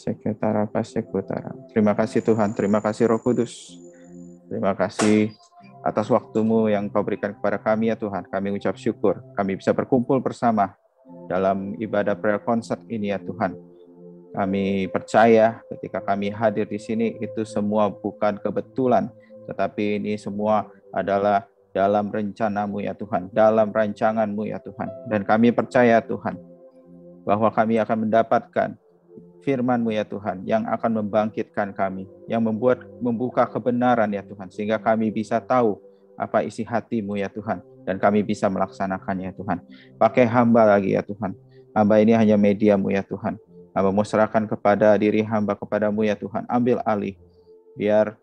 seketara pasekutara. Terima kasih Tuhan, terima kasih Roh Kudus. Terima kasih atas waktumu yang Kau berikan kepada kami ya Tuhan. Kami ucap syukur, kami bisa berkumpul bersama dalam ibadah prayer concert ini ya Tuhan. Kami percaya ketika kami hadir di sini itu semua bukan kebetulan, tetapi ini semua adalah dalam rencana-Mu ya Tuhan, dalam rancangan-Mu ya Tuhan. Dan kami percaya Tuhan, bahwa kami akan mendapatkan firman-Mu ya Tuhan, yang akan membangkitkan kami, yang membuka kebenaran ya Tuhan, sehingga kami bisa tahu apa isi hati-Mu ya Tuhan, dan kami bisa melaksanakannya ya Tuhan. Pakai hamba lagi ya Tuhan. Hamba ini hanya media-Mu ya Tuhan. Hamba mau serahkan kepada diri hamba kepadamu ya Tuhan. Ambil alih. Biar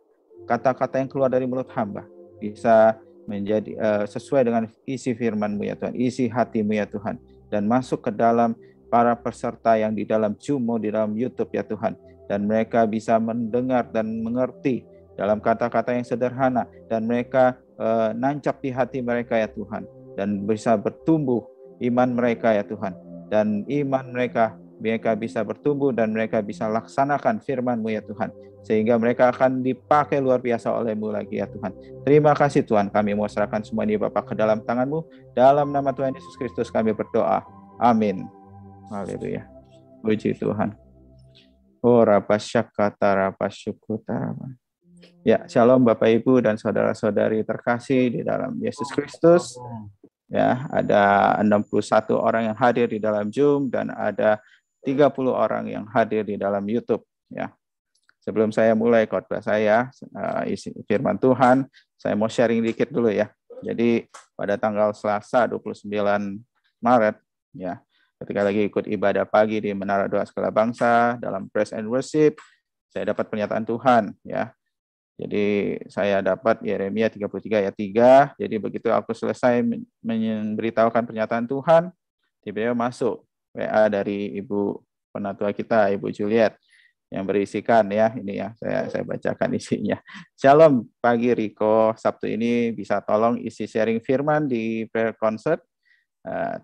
kata-kata yang keluar dari mulut hamba bisa menjadi sesuai dengan isi firman-Mu ya Tuhan. Isi hati-Mu ya Tuhan. Dan masuk ke dalam para peserta yang di dalam Zoom, di dalam YouTube ya Tuhan. Dan mereka bisa mendengar dan mengerti dalam kata-kata yang sederhana. Dan mereka nancap di hati mereka ya Tuhan. Dan bisa bertumbuh iman mereka ya Tuhan. Dan iman mereka bisa bertumbuh dan mereka bisa laksanakan firman-Mu ya Tuhan. Sehingga mereka akan dipakai luar biasa oleh-Mu lagi ya Tuhan. Terima kasih Tuhan, kami mau serahkan semua ini Bapak ke dalam tangan-Mu. Dalam nama Tuhan Yesus Kristus kami berdoa. Amin. Haleluya. Puji Tuhan. Oh rapasyakata rapasyukuta. Ya, shalom Bapak Ibu dan saudara-saudari terkasih di dalam Yesus Kristus. Ya, ada 61 orang yang hadir di dalam Zoom dan ada 30 orang yang hadir di dalam YouTube ya. Sebelum saya mulai khotbah saya isi firman Tuhan, saya mau sharing dikit dulu ya. Jadi pada tanggal Selasa 29 Maret ya, ketika lagi ikut ibadah pagi di Menara Doa Skala Bangsa dalam Praise and Worship, saya dapat pernyataan Tuhan ya. Jadi saya dapat Yeremia 33 ayat 3. Jadi begitu aku selesai memberitahukan pernyataan Tuhan, tiba-tiba masuk WA dari Ibu Penatua kita, Ibu Juliet, yang berisikan ya, ini ya, saya bacakan isinya. Shalom, pagi Riko, Sabtu ini bisa tolong isi sharing firman di prayer concert,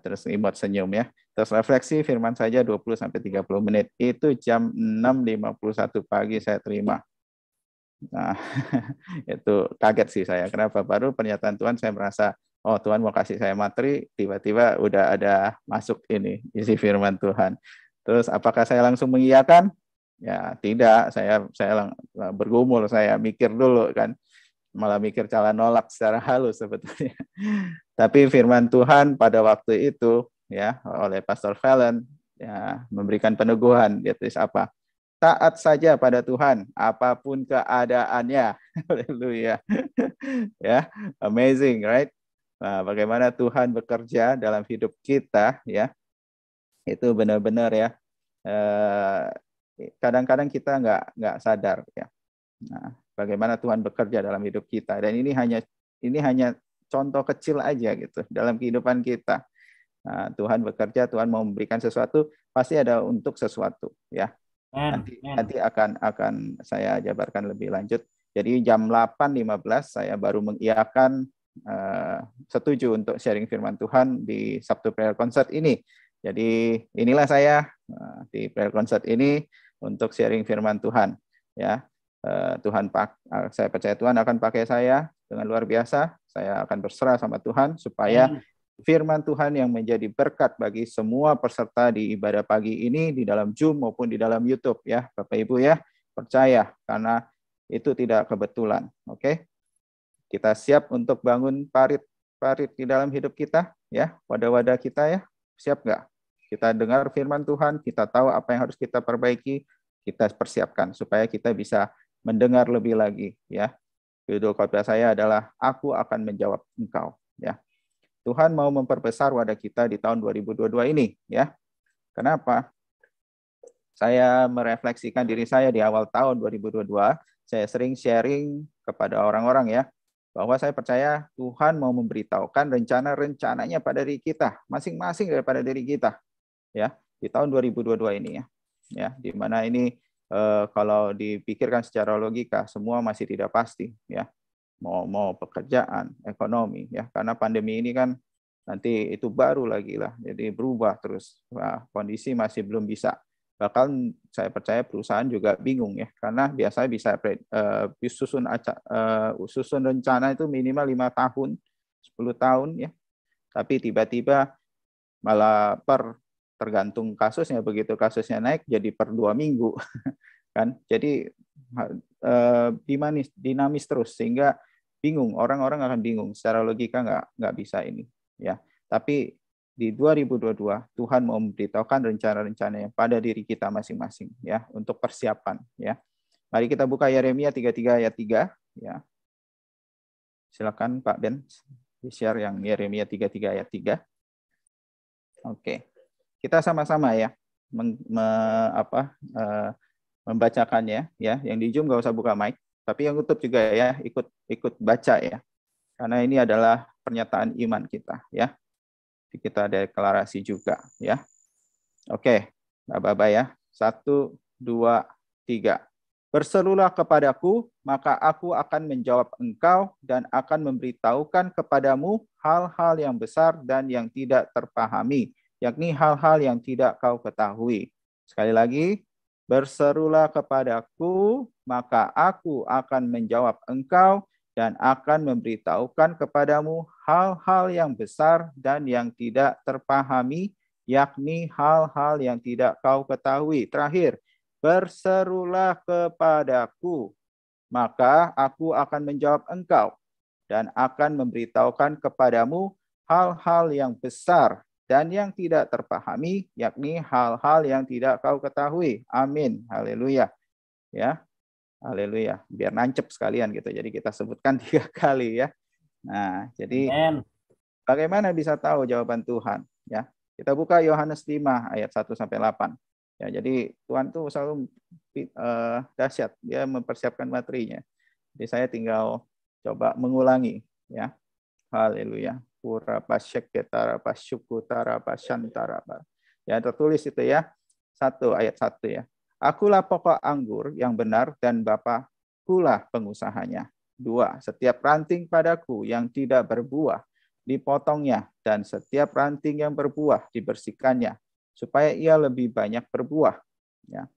terus emot senyum ya. Terus refleksi firman saja 20-30 menit, itu jam 6.51 pagi saya terima. Nah, itu kaget sih saya. Kenapa? Baru pernyataan Tuhan saya merasa, oh Tuhan mau kasih saya materi, tiba-tiba udah ada masuk ini, isi firman Tuhan. Terus apakah saya langsung mengiyakan? Ya tidak, saya bergumul, saya mikir dulu kan. Malah mikir cara nolak secara halus sebetulnya. Tapi firman Tuhan pada waktu itu ya oleh Pastor Valen ya memberikan peneguhan, dia tulis apa? Taat saja pada Tuhan, apapun keadaannya. Haleluya. Ya, amazing, right? Nah, bagaimana Tuhan bekerja dalam hidup kita, ya. Itu benar-benar ya. Kadang-kadang kita nggak sadar, ya. Nah, bagaimana Tuhan bekerja dalam hidup kita. Dan ini hanya contoh kecil aja gitu dalam kehidupan kita. Nah, Tuhan bekerja, Tuhan mau memberikan sesuatu, pasti ada untuk sesuatu, ya. Nanti akan saya jabarkan lebih lanjut. Jadi jam 8.15 saya baru mengiyakan setuju untuk sharing firman Tuhan di Sabtu Prayer Concert ini. Jadi inilah saya di Prayer Concert ini untuk sharing firman Tuhan. Ya, saya percaya Tuhan akan pakai saya dengan luar biasa. Saya akan berserah sama Tuhan supaya firman Tuhan yang menjadi berkat bagi semua peserta di ibadah pagi ini di dalam Zoom maupun di dalam YouTube ya, Bapak Ibu ya. Percaya karena itu tidak kebetulan. Oke. Kita siap untuk bangun parit di dalam hidup kita ya, wadah-wadah kita ya. Siap nggak? Kita dengar firman Tuhan, kita tahu apa yang harus kita perbaiki, kita persiapkan supaya kita bisa mendengar lebih lagi ya. Judul khotbah saya adalah Aku akan menjawab engkau ya. Tuhan mau memperbesar wadah kita di tahun 2022 ini, ya. Kenapa? Saya merefleksikan diri saya di awal tahun 2022, saya sering sharing kepada orang-orang ya, bahwa saya percaya Tuhan mau memberitahukan rencana-rencananya pada diri kita, masing-masing daripada diri kita, ya, di tahun 2022 ini ya. Ya, di mana ini kalau dipikirkan secara logika, semua masih tidak pasti, ya. Mau pekerjaan, ekonomi ya, karena pandemi ini kan nanti itu baru lagi lah, jadi berubah terus. Kondisi masih belum bisa Bahkan saya percaya perusahaan juga bingung ya, karena biasanya bisa susun rencana itu minimal 5 tahun, 10 tahun ya. Tapi tiba-tiba malah tergantung kasusnya, begitu kasusnya naik jadi per 2 minggu kan. Jadi dinamis terus, sehingga bingung, orang-orang akan bingung, secara logika nggak bisa ini ya. Tapi di 2022 Tuhan mau memberitahukan rencana-rencana yang pada diri kita masing-masing ya, untuk persiapan ya. Mari kita buka Yeremia 33 ayat 3 ya. Silakan Pak Ben di-share yang Yeremia 33 ayat 3. Oke. Kita sama-sama ya membacakannya ya. Yang di Zoom nggak usah buka mic, tapi yang YouTube juga ya ikut baca ya. Karena ini adalah pernyataan iman kita ya. Kita deklarasi juga ya. Oke, Bapak-bapak ya. 1, 2, 3. Berserulah kepadaku, maka aku akan menjawab engkau dan akan memberitahukan kepadamu hal-hal yang besar dan yang tidak terpahami, yakni hal-hal yang tidak kau ketahui. Sekali lagi, berserulah kepadaku, maka aku akan menjawab engkau dan akan memberitahukan kepadamu hal-hal yang besar dan yang tidak terpahami, yakni hal-hal yang tidak kau ketahui. Terakhir, berserulah kepadaku, maka aku akan menjawab engkau dan akan memberitahukan kepadamu hal-hal yang besar dan yang tidak terpahami, yakni hal-hal yang tidak kau ketahui. Amin. Haleluya. Ya. Haleluya. Biar nancep sekalian gitu. Jadi kita sebutkan 3 kali ya. Nah, jadi bagaimana bisa tahu jawaban Tuhan? Ya, kita buka Yohanes 5 ayat 1 sampai 8. Ya, jadi Tuhan tuh selalu dahsyat. Dia mempersiapkan materinya. Jadi saya tinggal coba mengulangi ya. Haleluya. Pura pasyek ketara pasyukutara pasyantara. Ya, tertulis itu ya. 1 ayat 1 ya. Akulah pokok anggur yang benar dan Bapakulah pengusahanya. 2. Setiap ranting padaku yang tidak berbuah dipotongnya, dan setiap ranting yang berbuah dibersihkannya, supaya ia lebih banyak berbuah. Ya.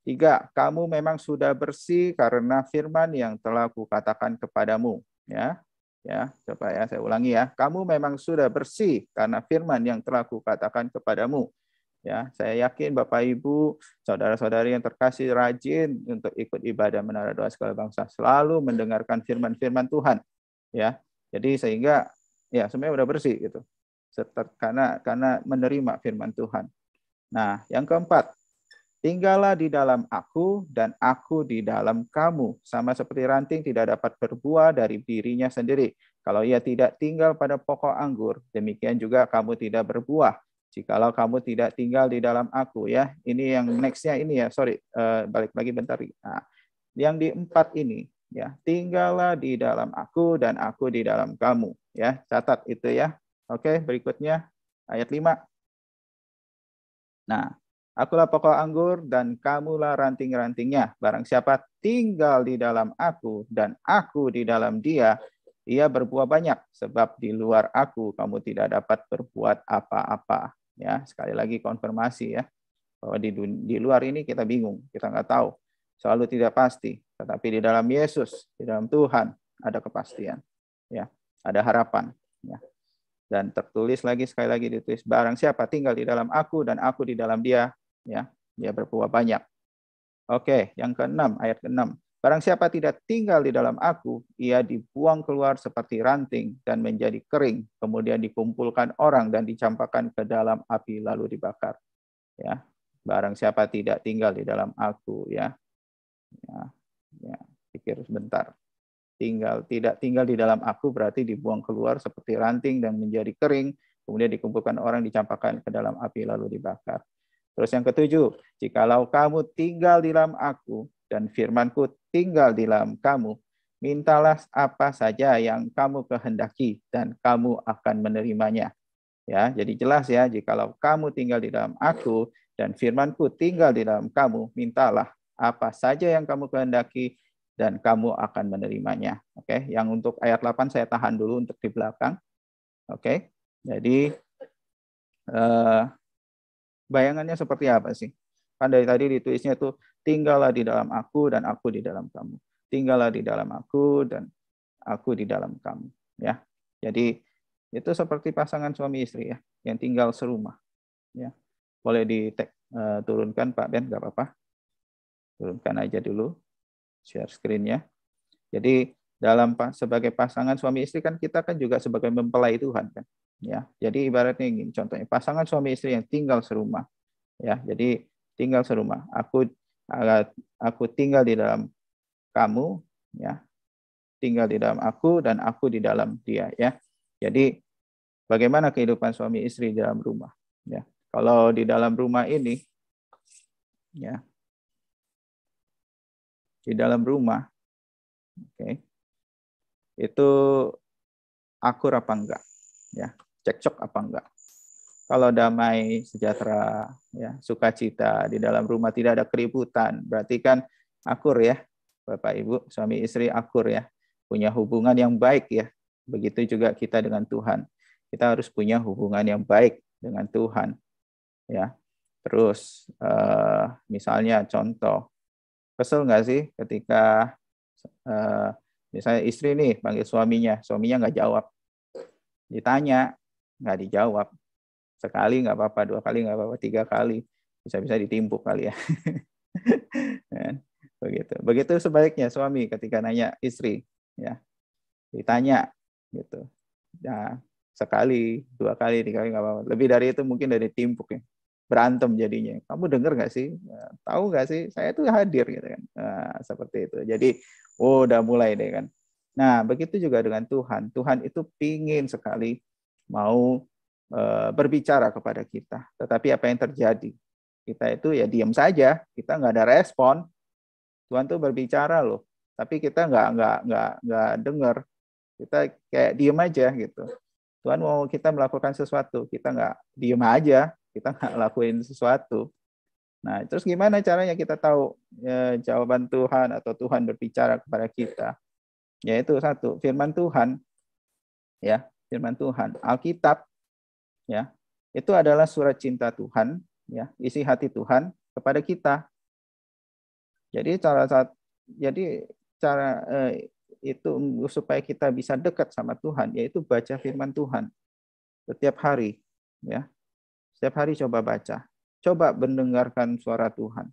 3. Kamu memang sudah bersih karena firman yang telah kukatakan kepadamu. Ya, coba ya saya ulangi ya. Kamu memang sudah bersih karena firman yang telah kukatakan kepadamu. Ya, saya yakin Bapak Ibu, saudara-saudari yang terkasih rajin untuk ikut ibadah menara doa segala bangsa, selalu mendengarkan firman-firman Tuhan. Ya, jadi sehingga ya sebenarnya udah bersih gitu. Karena menerima firman Tuhan. Nah, yang keempat, tinggallah di dalam aku dan aku di dalam kamu. Sama seperti ranting tidak dapat berbuah dari dirinya sendiri. Kalau ia tidak tinggal pada pokok anggur, demikian juga kamu tidak berbuah. Jikalau kamu tidak tinggal di dalam aku ya. Ini yang next-nya ini ya, sorry, balik lagi bentar. Nah, yang di 4 ini ya, tinggallah di dalam aku dan aku di dalam kamu ya. Catat itu ya. Oke, berikutnya ayat 5. Nah, akulah pokok anggur dan kamulah ranting-rantingnya. Barang siapa tinggal di dalam aku dan aku di dalam dia, ia berbuah banyak. Sebab di luar aku kamu tidak dapat berbuat apa-apa. Ya, sekali lagi konfirmasi ya, bahwa di luar ini kita bingung, kita nggak tahu, selalu tidak pasti. Tetapi di dalam Yesus, di dalam Tuhan ada kepastian, ya, ada harapan. Ya. Dan tertulis lagi sekali lagi ditulis, barang siapa tinggal di dalam aku dan aku di dalam dia, ya, dia berbuah banyak. Oke, yang ke-6 ayat ke-6. Barang siapa tidak tinggal di dalam aku, ia dibuang keluar seperti ranting dan menjadi kering, kemudian dikumpulkan orang dan dicampakkan ke dalam api lalu dibakar. Ya, barang siapa tidak tinggal di dalam aku, ya, pikir sebentar. Tidak tinggal di dalam aku berarti dibuang keluar seperti ranting dan menjadi kering, kemudian dikumpulkan orang dicampakkan ke dalam api lalu dibakar. Terus yang ke-7, jikalau kamu tinggal di dalam aku dan firmanku tinggal di dalam kamu, mintalah apa saja yang kamu kehendaki dan kamu akan menerimanya. Ya, jadi jelas ya, jikalau kamu tinggal di dalam aku dan firmanku tinggal di dalam kamu, mintalah apa saja yang kamu kehendaki dan kamu akan menerimanya. Oke, yang untuk ayat 8 saya tahan dulu untuk di belakang. Oke, jadi bayangannya seperti apa sih? Kan dari tadi ditulisnya itu tinggallah di dalam aku dan aku di dalam kamu. Tinggallah di dalam aku dan aku di dalam kamu. Ya, jadi itu seperti pasangan suami istri ya, yang tinggal serumah. Ya, boleh turunkan Pak Ben, nggak apa-apa. Turunkan aja dulu share screen-nya. Jadi sebagai pasangan suami istri kan kita kan juga sebagai mempelai Tuhan kan. Ya, jadi ibaratnya ini contohnya pasangan suami istri yang tinggal serumah. Ya, jadi tinggal serumah. Aku tinggal di dalam kamu, ya. Tinggal di dalam aku dan aku di dalam dia, ya. Jadi bagaimana kehidupan suami istri di dalam rumah, ya. Kalau di dalam rumah ini, ya. Di dalam rumah, oke. Itu akur apa enggak, ya. Cekcok apa enggak? Kalau damai, sejahtera, ya, sukacita di dalam rumah, tidak ada keributan, berarti kan akur ya, Bapak Ibu, suami istri akur ya, punya hubungan yang baik ya. Begitu juga kita dengan Tuhan. Kita harus punya hubungan yang baik dengan Tuhan, ya. Terus misalnya contoh, kesel nggak sih ketika misalnya istri nih panggil suaminya nggak jawab, ditanya nggak dijawab. Sekali nggak apa-apa, 2 kali nggak apa-apa, 3 kali bisa-bisa ditimpuk kali ya. Begitu sebaliknya suami ketika nanya istri, ya ditanya gitu. Ya, sekali, 2 kali, 3 kali nggak apa-apa. Lebih dari itu mungkin dari timpuk ya. Berantem jadinya. Kamu dengar nggak sih? Tahu nggak sih? Saya tuh hadir gitu kan. Nah, seperti itu. Jadi, udah mulai deh kan. Nah, begitu juga dengan Tuhan. Tuhan itu pingin sekali mau berbicara kepada kita. Tetapi apa yang terjadi? Kita itu ya diam saja, kita nggak ada respon. Tuhan tuh berbicara loh, tapi kita nggak dengar. Kita kayak diam aja gitu. Tuhan mau kita melakukan sesuatu, kita nggak diam aja, kita nggak lakuin sesuatu. Nah, terus gimana caranya kita tahu jawaban Tuhan atau Tuhan berbicara kepada kita? Yaitu satu, firman Tuhan, ya, firman Tuhan, Alkitab. Ya, itu adalah surat cinta Tuhan, ya, isi hati Tuhan kepada kita. Jadi cara itu supaya kita bisa dekat sama Tuhan, yaitu baca firman Tuhan setiap hari, ya. Setiap hari coba baca, coba mendengarkan suara Tuhan,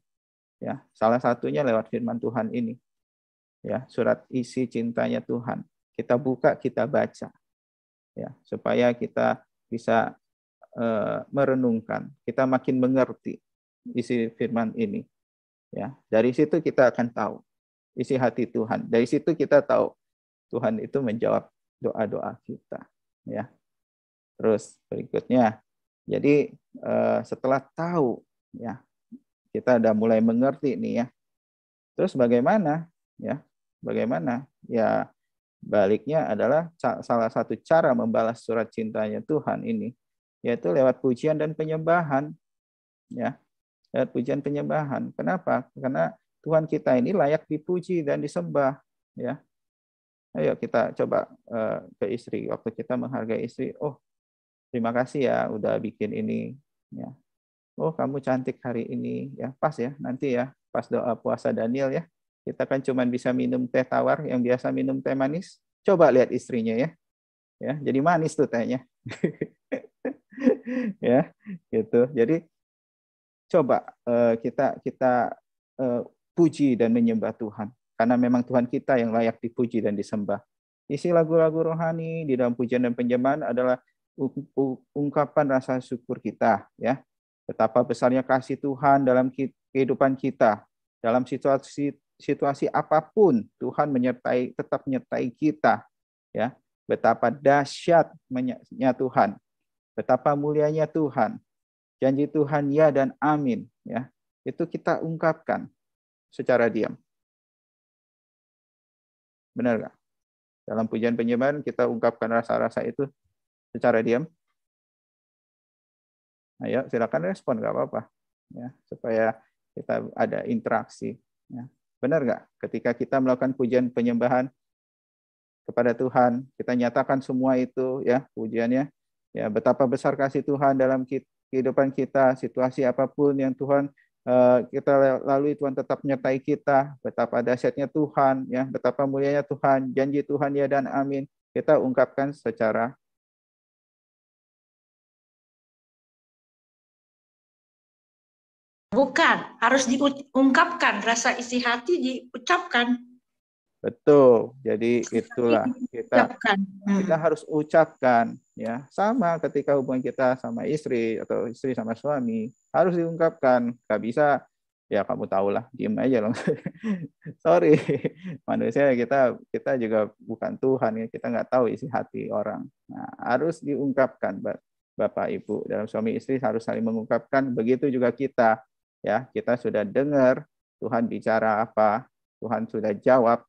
ya. Salah satunya lewat firman Tuhan ini, ya, surat isi cintanya Tuhan. Kita buka, kita baca, ya, supaya kita bisa merenungkan, kita makin mengerti isi firman ini, ya. Dari situ kita akan tahu isi hati Tuhan. Dari situ kita tahu Tuhan itu menjawab doa-doa kita, ya. Terus berikutnya, jadi setelah tahu, ya, kita udah mulai mengerti nih ya. Terus bagaimana, ya? Bagaimana? Ya, baliknya adalah salah satu cara membalas surat cintanya Tuhan ini, yaitu lewat pujian dan penyembahan, ya, lewat pujian penyembahan. Kenapa? Karena Tuhan kita ini layak dipuji dan disembah, ya. Ayo kita coba ke istri, waktu kita menghargai istri, oh terima kasih ya udah bikin ini, ya. Oh kamu cantik hari ini, ya pas ya nanti ya pas doa puasa Daniel ya, kita kan cuma bisa minum teh tawar, yang biasa minum teh manis, coba lihat istrinya ya, jadi manis tuh tehnya. Ya, gitu. Jadi coba kita puji dan menyembah Tuhan, karena memang Tuhan kita yang layak dipuji dan disembah. Isi lagu-lagu rohani di dalam pujian dan penyembahan adalah ungkapan rasa syukur kita, ya. Betapa besarnya kasih Tuhan dalam kehidupan kita. Dalam situasi apapun Tuhan tetap menyertai kita, ya. Betapa dahsyatnya Tuhan. Betapa mulianya Tuhan. Janji Tuhan ya dan amin, ya. Itu kita ungkapkan secara diam. Benar nggak? Dalam pujian penyembahan kita ungkapkan rasa-rasa itu secara diam. Ayo silakan respon, nggak apa-apa, ya, supaya kita ada interaksi. Ya. Benar nggak? Ketika kita melakukan pujian penyembahan kepada Tuhan, kita nyatakan semua itu, ya, pujiannya, ya, betapa besar kasih Tuhan dalam kehidupan kita, situasi apapun yang Tuhan kita lalui, Tuhan tetap menyertai kita. Betapa dahsyatnya Tuhan, ya, betapa mulianya Tuhan, janji Tuhan ya dan amin. Kita ungkapkan secara bukan, harus diungkapkan, rasa isi hati diucapkan. betul. Jadi itulah kita Ucapkan. harus ucapkan, ya. Sama ketika hubungan kita sama istri atau istri sama suami harus diungkapkan. Gak bisa, ya kamu tahulah, diem aja loh. Sorry, manusia kita juga bukan Tuhan, ya. Kita nggak tahu isi hati orang. Nah, harus diungkapkan, Bapak Ibu. Dalam suami istri harus saling mengungkapkan. Begitu juga kita, ya. Kita sudah dengar Tuhan bicara apa, Tuhan sudah jawab,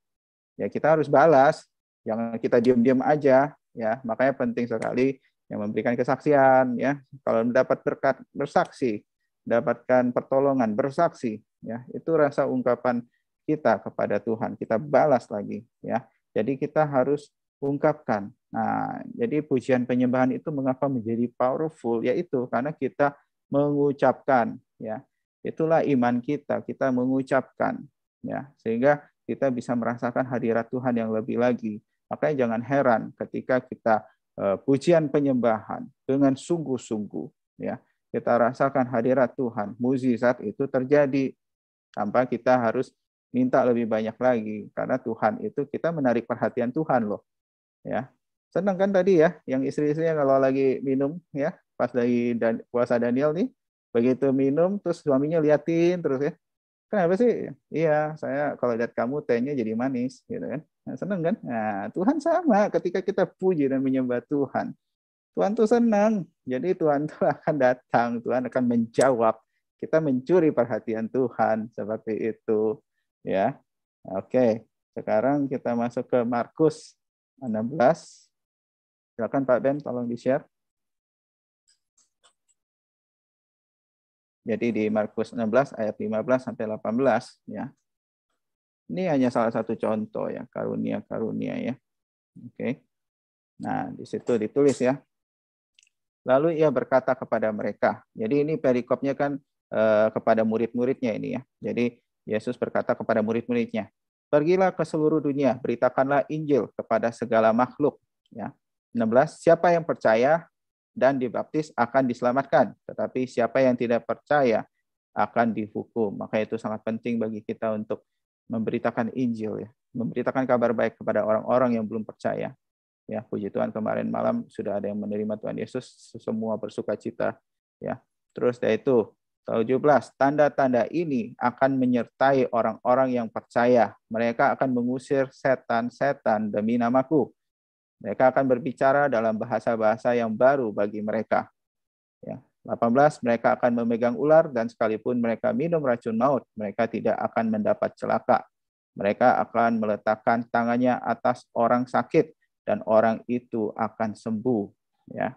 ya kita harus balas. Jangan kita diam-diam aja, ya. Makanya penting sekali yang memberikan kesaksian, ya. Kalau mendapat berkat, bersaksi, mendapatkan pertolongan, bersaksi, ya. Itu rasa ungkapan kita kepada Tuhan, kita balas lagi, ya. Jadi kita harus ungkapkan. Nah, jadi pujian penyembahan itu mengapa menjadi powerful, yaitu karena kita mengucapkan, ya. Itulah iman kita mengucapkan, ya. Sehingga kita bisa merasakan hadirat Tuhan yang lebih lagi. Makanya jangan heran ketika kita pujian penyembahan dengan sungguh-sungguh, ya, kita rasakan hadirat Tuhan, mukjizat itu terjadi tanpa kita harus minta lebih banyak lagi, karena Tuhan itu, kita menarik perhatian Tuhan loh, ya. Senang kan tadi ya, yang istri-istrinya kalau lagi minum, ya, pas lagi puasa Daniel nih, begitu minum terus suaminya liatin terus, ya. Kenapa sih? Iya, saya kalau lihat kamu tehnya jadi manis, gitu kan. Nah, seneng kan? Nah, Tuhan sama ketika kita puji dan menyembah Tuhan. Tuhan tuh senang. Jadi Tuhan tuh akan datang, Tuhan akan menjawab. Kita mencuri perhatian Tuhan seperti itu, ya. Oke, sekarang kita masuk ke Markus 16. Silakan Pak Ben, tolong di-share. Jadi di Markus 16 ayat 15 sampai 18, ya. Ini hanya salah satu contoh, ya, karunia-karunia, ya. Oke. Nah, di situ ditulis, ya. Lalu ia berkata kepada mereka. Jadi ini perikopnya kan kepada murid-muridnya ini, ya. Jadi Yesus berkata kepada murid-muridnya, "Pergilah ke seluruh dunia, beritakanlah Injil kepada segala makhluk." Ya. 16, siapa yang percaya dan dibaptis akan diselamatkan, tetapi siapa yang tidak percaya akan dihukum. Maka itu sangat penting bagi kita untuk memberitakan Injil, ya, memberitakan kabar baik kepada orang-orang yang belum percaya. Ya, puji Tuhan kemarin malam sudah ada yang menerima Tuhan Yesus, semua bersukacita, ya. Terus dari itu 17, tanda-tanda ini akan menyertai orang-orang yang percaya. Mereka akan mengusir setan-setan demi namaku. Mereka akan berbicara dalam bahasa-bahasa yang baru bagi mereka. Ya. 18, mereka akan memegang ular dan sekalipun mereka minum racun maut, mereka tidak akan mendapat celaka. Mereka akan meletakkan tangannya atas orang sakit dan orang itu akan sembuh, ya.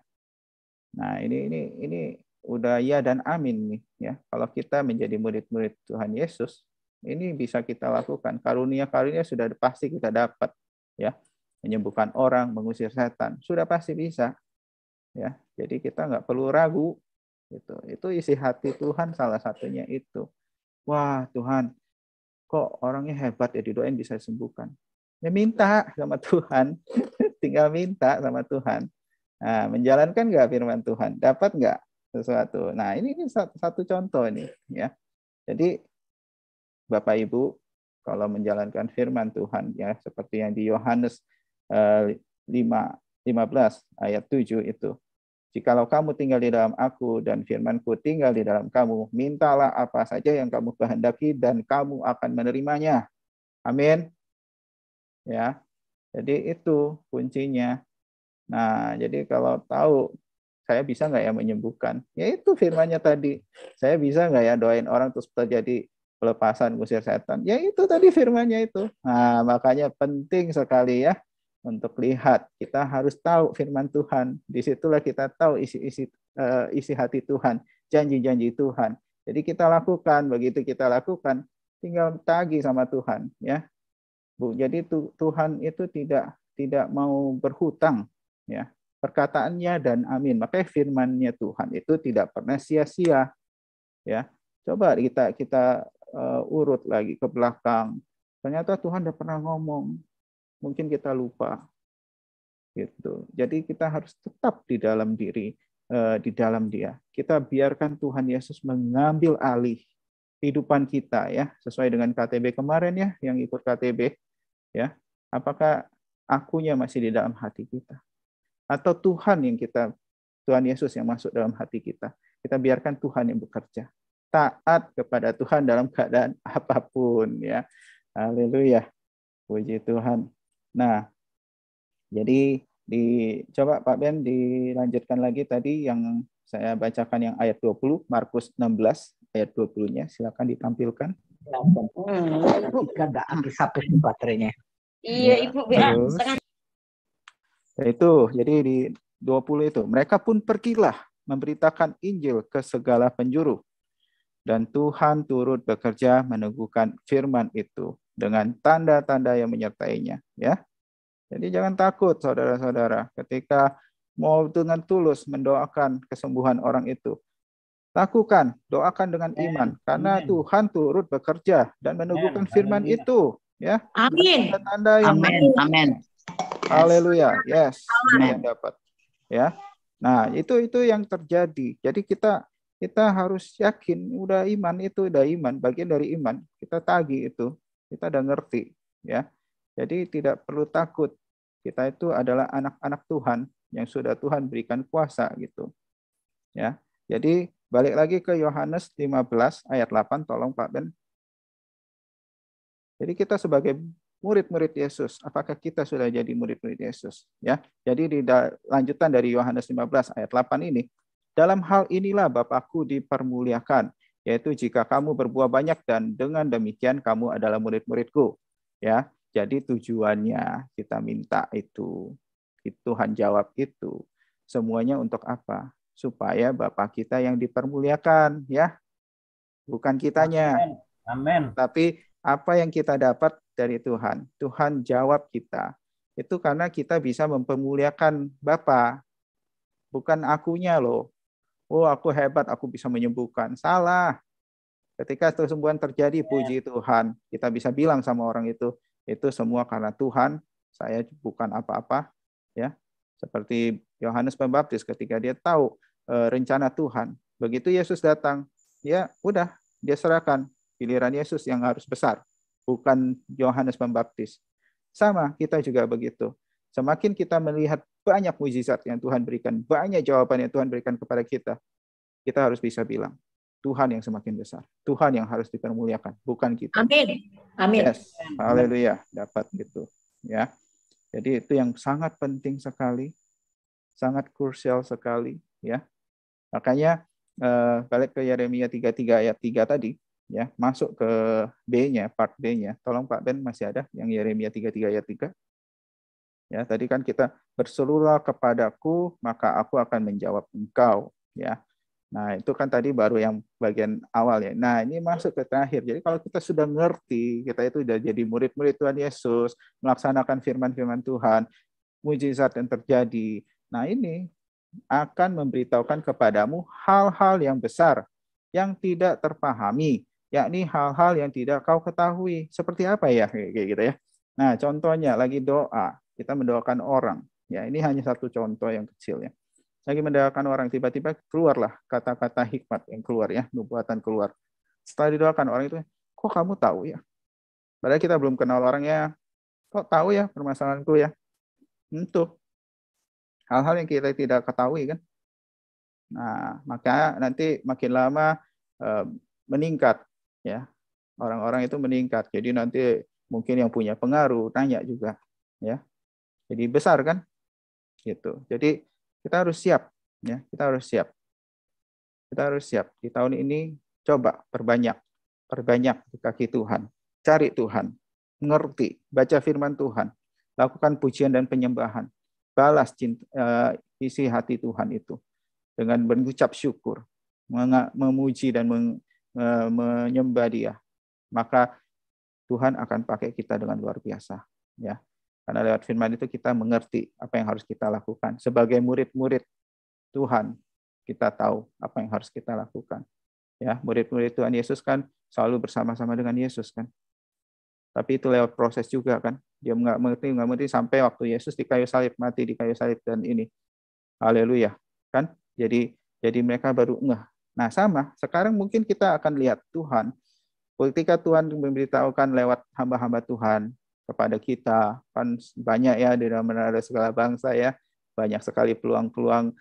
Nah, ini udah ya dan amin nih, ya. Kalau kita menjadi murid-murid Tuhan Yesus, ini bisa kita lakukan. Karunia-karunia sudah pasti kita dapat, ya. Menyembuhkan orang, mengusir setan, sudah pasti bisa, ya. Jadi kita nggak perlu ragu, gitu. Itu isi hati Tuhan salah satunya itu. Wah, Tuhan, kok orangnya hebat ya, didoain bisa disembuhkan. Ya minta sama Tuhan, tinggal minta sama Tuhan. Nah, menjalankan nggak firman Tuhan? Dapat nggak sesuatu? Nah, ini satu contoh nih, ya. Jadi Bapak Ibu, kalau menjalankan firman Tuhan, ya, seperti yang di Yohanes 15 ayat 7 itu. Jikalau kamu tinggal di dalam aku dan firmanku tinggal di dalam kamu, mintalah apa saja yang kamu kehendaki dan kamu akan menerimanya. Amin. Ya. Jadi itu kuncinya. Nah, jadi kalau tahu saya bisa nggak ya menyembuhkan? Ya itu firmannya tadi. Saya bisa nggak ya doain orang terus terjadi pelepasan ngusir setan? Ya itu tadi firmannya itu. Nah, makanya penting sekali ya untuk lihat. Kita harus tahu firman Tuhan. Disitulah kita tahu isi hati Tuhan, janji-janji Tuhan. Jadi kita lakukan. Begitu kita lakukan, tinggal tagih sama Tuhan, ya. Bu, jadi Tuhan itu tidak mau berhutang, ya. Perkataannya dan amin. Makanya firman-Nya Tuhan itu tidak pernah sia-sia, ya. Coba kita urut lagi ke belakang. Ternyata Tuhan udah pernah ngomong. Mungkin kita lupa. Gitu. Jadi kita harus tetap di dalam di dalam Dia. Kita biarkan Tuhan Yesus mengambil alih kehidupan kita ya, sesuai dengan KTB kemarin ya, yang ikut KTB ya. Apakah akunya masih di dalam hati kita? Atau Tuhan Yesus yang masuk dalam hati kita? Kita biarkan Tuhan yang bekerja. Taat kepada Tuhan dalam keadaan apapun ya. Haleluya. Puji Tuhan. Nah, jadi coba Pak Ben dilanjutkan lagi tadi yang saya bacakan yang ayat 20, Markus 16 ayat 20-nya. Silakan ditampilkan. Gak habis-habis baterainya. Iya, Ibu BA. Itu, jadi di 20 itu. Mereka pun pergilah memberitakan Injil ke segala penjuru. Dan Tuhan turut bekerja meneguhkan firman itu dengan tanda-tanda yang menyertainya. Ya. Jadi jangan takut saudara-saudara ketika mau dengan tulus mendoakan kesembuhan orang itu. Lakukan, doakan dengan iman karena Tuhan turut bekerja dan meneguhkan firman itu, ya. Amin. Tanda-tanda yang Amin. Haleluya. Yes. Yang dapat. Ya. Nah, itu yang terjadi. Jadi kita harus yakin udah iman, bagian dari iman. Kita tagih itu. Kita udah ngerti, ya. Jadi tidak perlu takut. Kita itu adalah anak-anak Tuhan yang sudah Tuhan berikan kuasa gitu. Ya. Jadi balik lagi ke Yohanes 15 ayat 8, tolong Pak Ben. Jadi kita sebagai murid-murid Yesus, apakah kita sudah jadi murid-murid Yesus? Ya. Jadi di lanjutan dari Yohanes 15 ayat 8 ini, dalam hal inilah Bapakku dipermuliakan, yaitu jika kamu berbuah banyak dan dengan demikian kamu adalah murid-muridku. Ya. Jadi tujuannya kita minta itu. Tuhan jawab itu. Semuanya untuk apa? Supaya Bapa kita yang dipermuliakan, ya. Bukan kitanya. Amin. Tapi apa yang kita dapat dari Tuhan. Tuhan jawab kita. Itu karena kita bisa mempermuliakan Bapa. Bukan akunya loh. Oh, aku hebat, aku bisa menyembuhkan. Salah. Ketika kesembuhan terjadi, puji Tuhan. Kita bisa bilang sama orang itu semua karena Tuhan, saya bukan apa-apa, ya. Seperti Yohanes Pembaptis ketika dia tahu rencana Tuhan. Begitu Yesus datang, ya udah, dia serahkan. Giliran Yesus yang harus besar, bukan Yohanes Pembaptis. Sama, kita juga begitu. Semakin kita melihat banyak mujizat yang Tuhan berikan, banyak jawaban yang Tuhan berikan kepada kita harus bisa bilang, Tuhan yang semakin besar. Tuhan yang harus dipermuliakan, bukan kita. Amin. Amin. Yes. Haleluya, dapat gitu, ya. Jadi itu yang sangat penting sekali, sangat krusial sekali, ya. Makanya balik ke Yeremia 33 ayat 3 tadi, ya, masuk ke B-nya, part B-nya. Tolong Pak Ben, masih ada yang Yeremia 33 ayat 3. Ya, tadi kan kita berserulah kepadaku, maka aku akan menjawab engkau, ya. Nah, itu kan tadi baru yang bagian awal ya. Nah, ini masuk ke terakhir. Jadi kalau kita sudah ngerti, kita itu sudah jadi murid-murid Tuhan Yesus, melaksanakan firman-firman Tuhan, mujizat yang terjadi. Nah, ini akan memberitahukan kepadamu hal-hal yang besar yang tidak terpahami, yakni hal-hal yang tidak kau ketahui. Seperti apa ya? Kayak gitu ya. Nah, contohnya lagi doa, kita mendoakan orang. Ya, ini hanya satu contoh yang kecil ya. Lagi mendoakan orang, tiba-tiba keluarlah kata-kata hikmat yang keluar ya, nubuatan keluar. Setelah didoakan orang itu, kok kamu tahu ya? Padahal kita belum kenal orangnya, kok tahu ya permasalahanku ya? Untuk hal-hal yang kita tidak ketahui kan. Nah, maka nanti makin lama meningkat ya. Orang-orang itu meningkat. Jadi nanti mungkin yang punya pengaruh tanya juga ya. Jadi besar kan? Gitu. Jadi kita harus siap, ya. Kita harus siap. Kita harus siap. Di tahun ini coba perbanyak di kaki Tuhan. Cari Tuhan, mengerti, baca firman Tuhan, lakukan pujian dan penyembahan. Balas isi hati Tuhan itu dengan mengucap syukur, memuji dan menyembah Dia. Maka Tuhan akan pakai kita dengan luar biasa, ya. Karena lewat firman itu kita mengerti apa yang harus kita lakukan. Sebagai murid-murid Tuhan, kita tahu apa yang harus kita lakukan. Ya, murid-murid Tuhan Yesus kan selalu bersama-sama dengan Yesus kan. Tapi itu lewat proses juga kan. Dia nggak mengerti sampai waktu Yesus di kayu salib, mati di kayu salib dan ini. Haleluya. Kan? Jadi mereka baru ngeh. Nah, sama. Sekarang mungkin kita akan lihat Tuhan. Ketika Tuhan memberitahukan lewat hamba-hamba Tuhan kepada kita, kan banyak ya di dalam menara segala bangsa ya. Banyak sekali peluang-peluang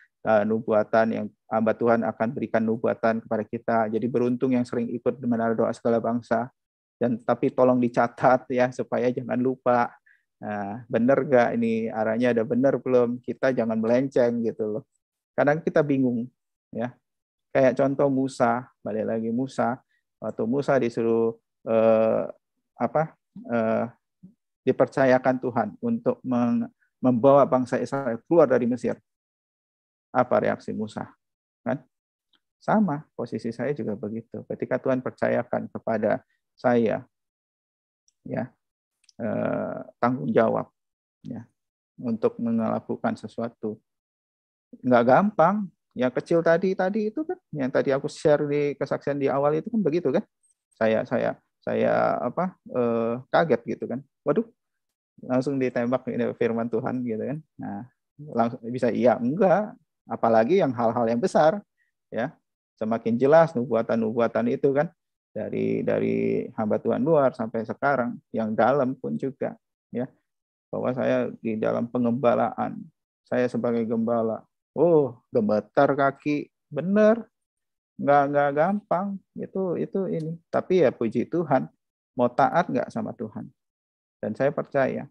nubuatan yang hamba Tuhan akan berikan nubuatan kepada kita. Jadi beruntung yang sering ikut menara doa segala bangsa. Dan tapi tolong dicatat ya supaya jangan lupa. Nah, benar gak ini arahnya ada benar belum? Kita jangan melenceng gitu loh. Kadang kita bingung ya. Kayak contoh Musa, balik lagi Musa. Waktu Musa disuruh dipercayakan Tuhan untuk membawa bangsa Israel keluar dari Mesir. Apa reaksi Musa? Kan? Sama, posisi saya juga begitu. Ketika Tuhan percayakan kepada saya ya tanggung jawab ya untuk melakukan sesuatu, nggak gampang. Yang kecil tadi itu kan yang tadi aku share di kesaksian di awal itu kan begitu kan, saya kaget gitu kan, waduh langsung ditembak firman Tuhan gitu kan. Nah langsung bisa iya enggak, apalagi yang hal-hal yang besar ya, semakin jelas nubuatan itu kan dari hamba Tuhan luar sampai sekarang yang dalam pun juga ya, bahwa saya di dalam pengembalaan, saya sebagai gembala, gemetar kaki, bener, nggak gampang itu ini, tapi ya puji Tuhan, mau taat nggak sama Tuhan, dan saya percaya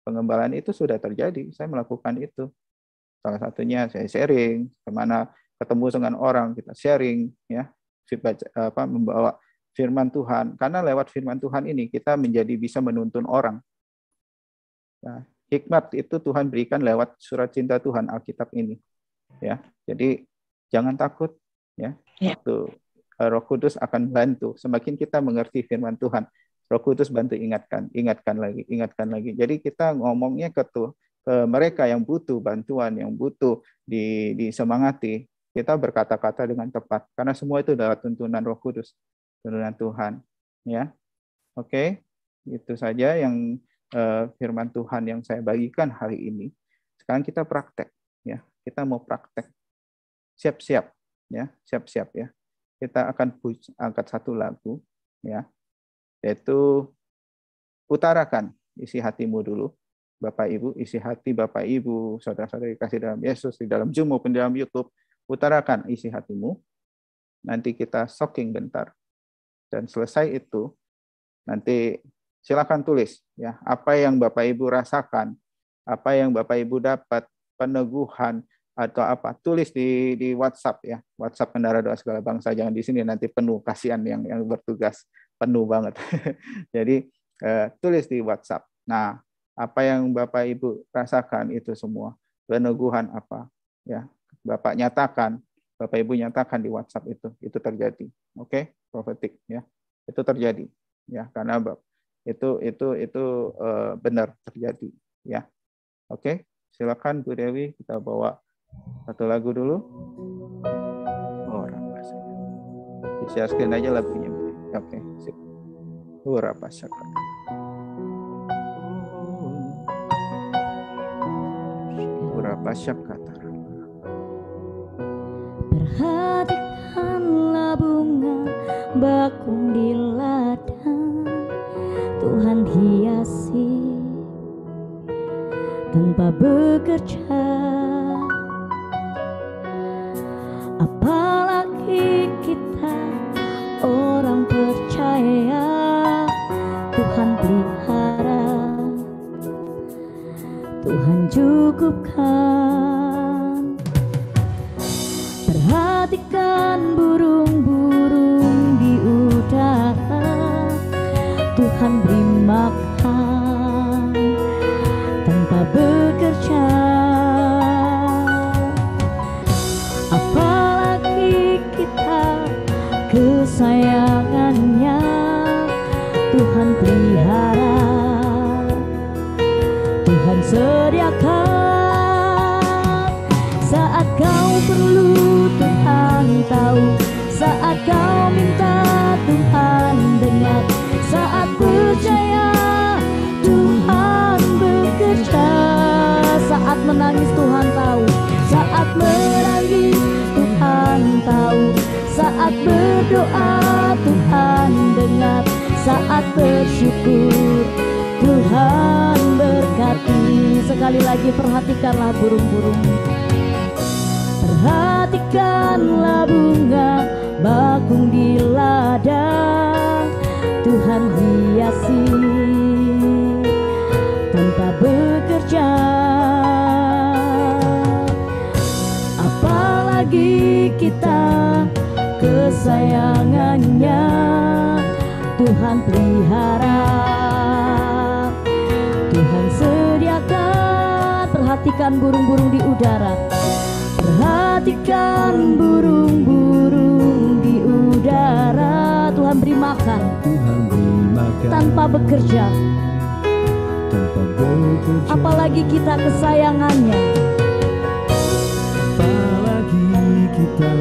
pengembalaan itu sudah terjadi, saya melakukan itu. Salah satunya saya sharing, kemana ketemu dengan orang kita sharing ya, membawa firman Tuhan, karena lewat firman Tuhan ini kita menjadi bisa menuntun orang. Nah, hikmat itu Tuhan berikan lewat surat cinta Tuhan, Alkitab ini. Ya, jadi jangan takut ya. Itu Roh Kudus akan bantu. Semakin kita mengerti firman Tuhan, Roh Kudus bantu ingatkan lagi. Jadi kita ngomongnya ke mereka yang butuh bantuan, yang butuh disemangati. Kita berkata-kata dengan tepat, karena semua itu adalah tuntunan Roh Kudus. Turunan Tuhan ya. Oke, itu saja yang firman Tuhan yang saya bagikan hari ini. Sekarang kita praktek ya, kita mau praktek, siap-siap ya. Kita akan angkat satu lagu ya, yaitu utarakan isi hatimu dulu. Bapak Ibu, isi hati Bapak Ibu, saudara-saudari kasih dalam Yesus, di dalam Zoom maupun di dalam YouTube, utarakan isi hatimu. Nanti kita shocking bentar. Dan selesai itu, nanti silakan tulis ya, apa yang Bapak Ibu rasakan, apa yang Bapak Ibu dapat, peneguhan atau apa, tulis di WhatsApp ya, WhatsApp Menara Doa Segala Bangsa, jangan di sini nanti penuh, kasihan yang bertugas, penuh banget. Jadi tulis di WhatsApp. Nah, apa yang Bapak Ibu rasakan itu semua, peneguhan apa ya, Bapak nyatakan, Bapak Ibu nyatakan di WhatsApp itu terjadi. Oke, profetik ya. Itu terjadi ya, karena itu benar terjadi ya. Oke, silakan Bu Dewi, kita bawa satu lagu dulu. Rasanya. Di-share screen aja lagunya. Oke, sip. Berapa syakat. Berapa syakat. Perhatikanlah bunga bakung di ladang, Tuhan hiasi tanpa bekerja. Apalagi kita orang percaya, Tuhan pelihara, Tuhan cukupkan. Perhatikan burung-burung di udara, Tuhan beri makan tanpa bekerja. Apalagi kita kesayangannya, Tuhan pelihara, Tuhan sediakan. Saat kau perlu, Tuhan tahu. Saat kau tahu, saat berdoa Tuhan dengar, saat bersyukur Tuhan berkati. Sekali lagi perhatikanlah burung-burung, perhatikanlah bunga bakung di ladang, Tuhan hiasi tanpa bekerja. Apalagi kita kesayangannya, Tuhan pelihara, Tuhan sediakan. Perhatikan burung-burung di udara, perhatikan burung-burung di udara. Tuhan beri makan, tanpa bekerja. Apalagi kita kesayangannya, apalagi kita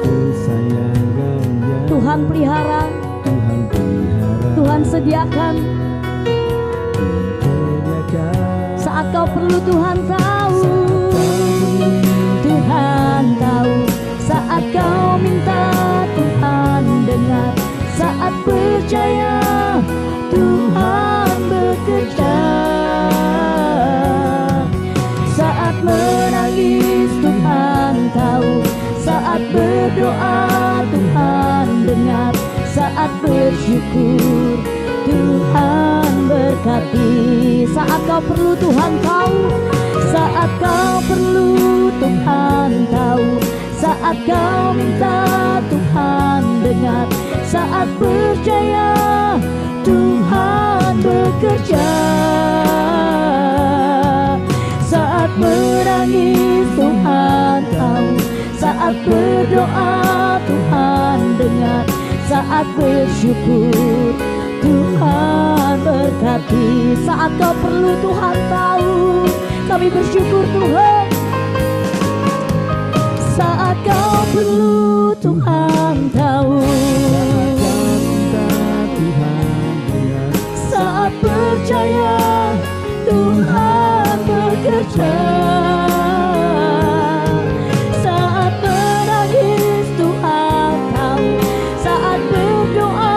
kesayangannya. Tuhan pelihara, Tuhan sediakan. Saat kau perlu Tuhan tahu, Tuhan tahu. Saat kau minta Tuhan dengar, saat percaya Tuhan bekerja. Saat menangis Tuhan tahu, saat berdoa Tuhan dengar, saat bersyukur Tuhan berkati. Saat kau perlu Tuhan tahu, saat kau perlu Tuhan tahu, saat kau minta Tuhan dengar, saat percaya Tuhan bekerja. Saat menangis Tuhan tahu, saat berdoa Tuhan dengar, saat bersyukur Tuhan berkati. Saat kau perlu Tuhan tahu, kami bersyukur Tuhan. Saat kau perlu Tuhan tahu, saat percaya Tuhan bekerja. Saat menangis Tuhan tahu, saat berdoa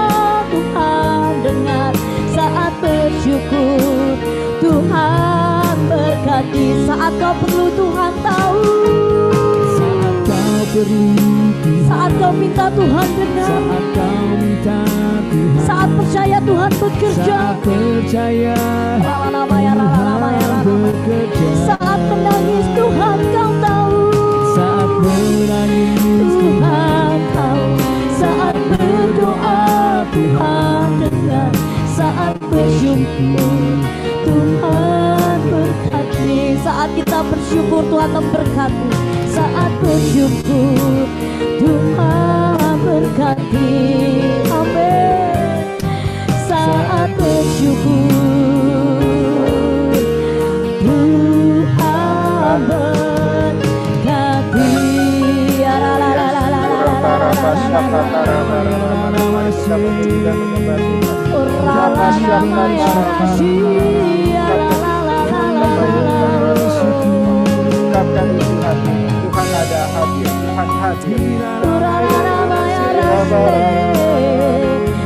Tuhan dengar, saat bersyukur Tuhan berkati. Saat kau perlu Tuhan tahu, saat kau minta Tuhan dengar, saat percaya Tuhan bekerja, saat menangis Tuhan kau tahu, Tuhan tahu, saat berdoa Tuhan dengar, saat bersyukur Tuhan berkati. Saat kita bersyukur Tuhan memberkati, saat bersyukur Tuhan berkati. Amin. Saat bersyukur Tuhan berkati. Ungkapkan isi hati, Tuhan ada hadir, Tuhan hadir.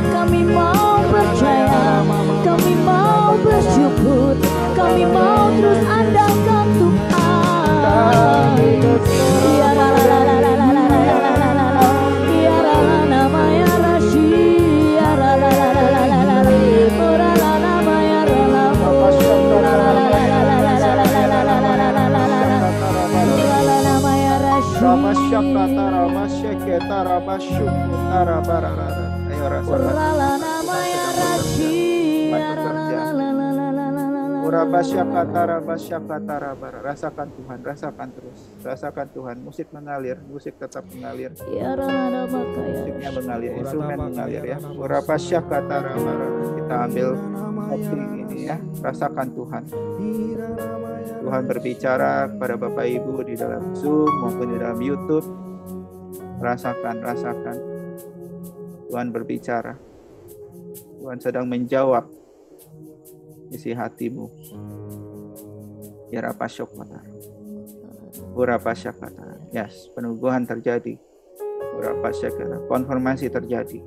Kami mau percaya, kami mau bersyukur, kami mau terus andalkan Tuhan. Ya la la la la la la la la la la la, ya la la nama ya Rashi, ya la la la la la la la la, ora la nama ya la la, ora la la la la la la la la la la la la la la la, ora la nama ya Rashi. Ramasyakata ramasyaketa ramasyukutara bararara. Ayo rasakan. Ora la nama ya Rashi, ya la la la la la la la la la. Urabasyakata ramasyakata rabara. Rasakan Tuhan, rasakan terus. Rasakan Tuhan, musik mengalir, musik tetap mengalir. Ya la la la makaya. Musiknya mengalir, instrumen mengalir ya. Urabasyakata rabara. Kita ambil opsi ini ya. Rasakan Tuhan. Tuhan berbicara kepada Bapak Ibu di dalam Zoom maupun di dalam YouTube. Rasakan, rasakan. Tuhan berbicara. Tuhan sedang menjawab isi hatimu. Ya rapasyok mata. Urapasyakata. Yes, peneguhan terjadi. Konfirmasi terjadi.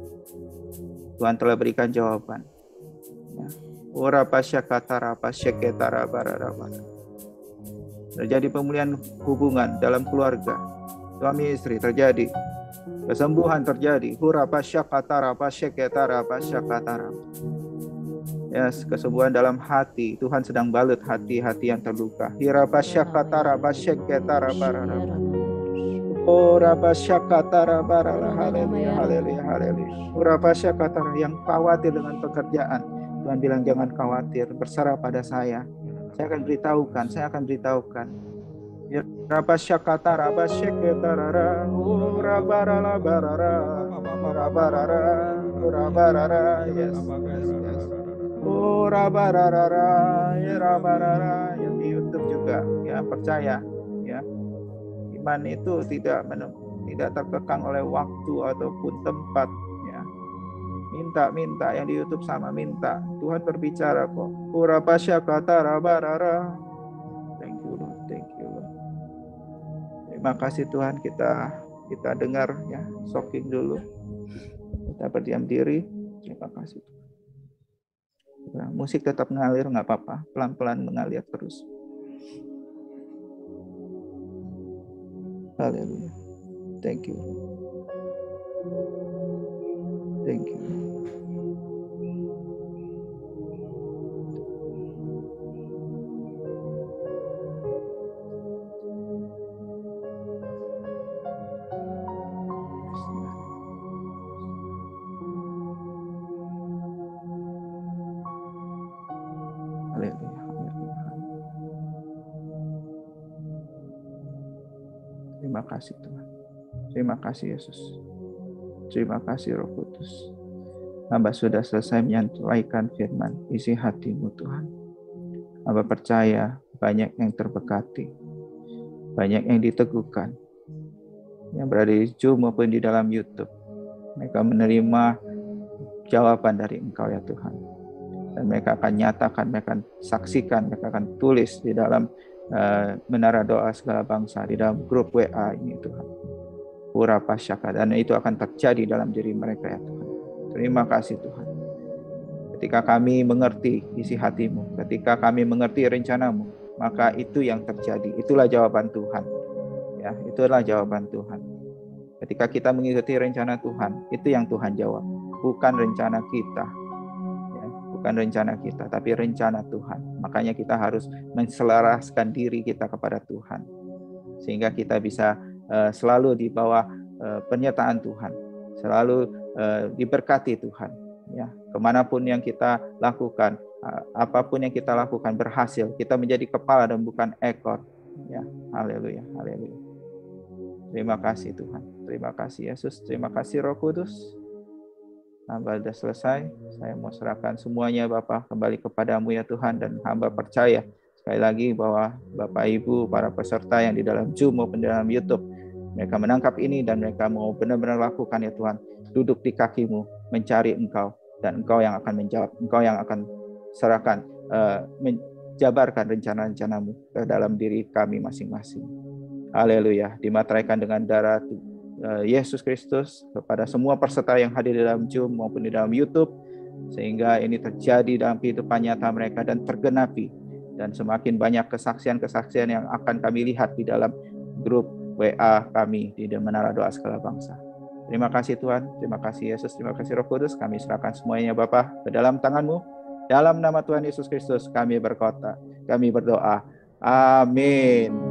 Tuhan telah berikan jawaban. Ya. Terjadi pemulihan hubungan dalam keluarga, suami istri terjadi, kesembuhan terjadi. Yes, kesembuhan dalam hati. Tuhan sedang balut hati-hati yang terluka. Yang khawatir dengan pekerjaan, Tuhan bilang jangan khawatir, berserah pada saya. Saya akan beritahukan. Yes. Yang di YouTube juga, ya, percaya, ya, iman itu tidak terkekang oleh waktu ataupun tempat, ya. Minta yang di YouTube sama minta. Tuhan berbicara kok. Thank you Lord. Terima kasih Tuhan, kita dengar, ya, soaking dulu. Kita berdiam diri. Terima kasih. Nah, musik tetap mengalir, nggak apa-apa, pelan-pelan mengalir terus. Haleluya. Thank you. Terima kasih Tuhan. Terima kasih Yesus. Terima kasih Roh Kudus. Hamba sudah selesai menyampaikan firman, isi hatimu Tuhan. Hamba percaya banyak yang terberkati, banyak yang diteguhkan, yang berada di Zoom maupun di dalam YouTube. Mereka menerima jawaban dari Engkau, ya Tuhan. Dan mereka akan nyatakan, mereka akan saksikan, mereka akan tulis di dalam Menara Doa Segala Bangsa, di dalam grup WA ini Tuhan. Pura pasyaka, dan itu akan terjadi dalam diri mereka, ya Tuhan. Terima kasih Tuhan. Ketika kami mengerti isi hatimu, ketika kami mengerti rencanamu, maka itu yang terjadi. Itulah jawaban Tuhan. Ya, itulah jawaban Tuhan. Ketika kita mengikuti rencana Tuhan, itu yang Tuhan jawab. Bukan rencana kita. Ya, bukan rencana kita, tapi rencana Tuhan. Makanya kita harus menselaraskan diri kita kepada Tuhan. Sehingga kita bisa selalu di bawah pernyataan Tuhan. Selalu diberkati Tuhan. Ya, kemanapun yang kita lakukan, apapun yang kita lakukan berhasil. Kita menjadi kepala dan bukan ekor. Ya, haleluya, haleluya. Terima kasih Tuhan. Terima kasih Yesus. Terima kasih Roh Kudus. Hamba sudah selesai. Saya mau serahkan semuanya Bapa kembali kepadamu ya Tuhan. Dan hamba percaya sekali lagi bahwa Bapak Ibu, para peserta yang di dalam Zoom maupun di dalam YouTube, mereka menangkap ini dan mereka mau benar-benar lakukan ya Tuhan. Duduk di kakimu, mencari Engkau. Dan Engkau yang akan menjawab. Engkau yang akan serahkan, menjabarkan rencana-rencanamu ke dalam diri kami masing-masing. Haleluya. Dimateraikan dengan darah Yesus Kristus kepada semua peserta yang hadir di dalam Zoom maupun di dalam YouTube. Sehingga ini terjadi dalam kehidupan nyata mereka dan tergenapi. Dan semakin banyak kesaksian-kesaksian yang akan kami lihat di dalam grup WA kami di Menara Doa Segala Bangsa. Terima kasih Tuhan, terima kasih Yesus, terima kasih Roh Kudus. Kami serahkan semuanya Bapa ke dalam tangan-Mu. Dalam nama Tuhan Yesus Kristus kami berdoa. Amin.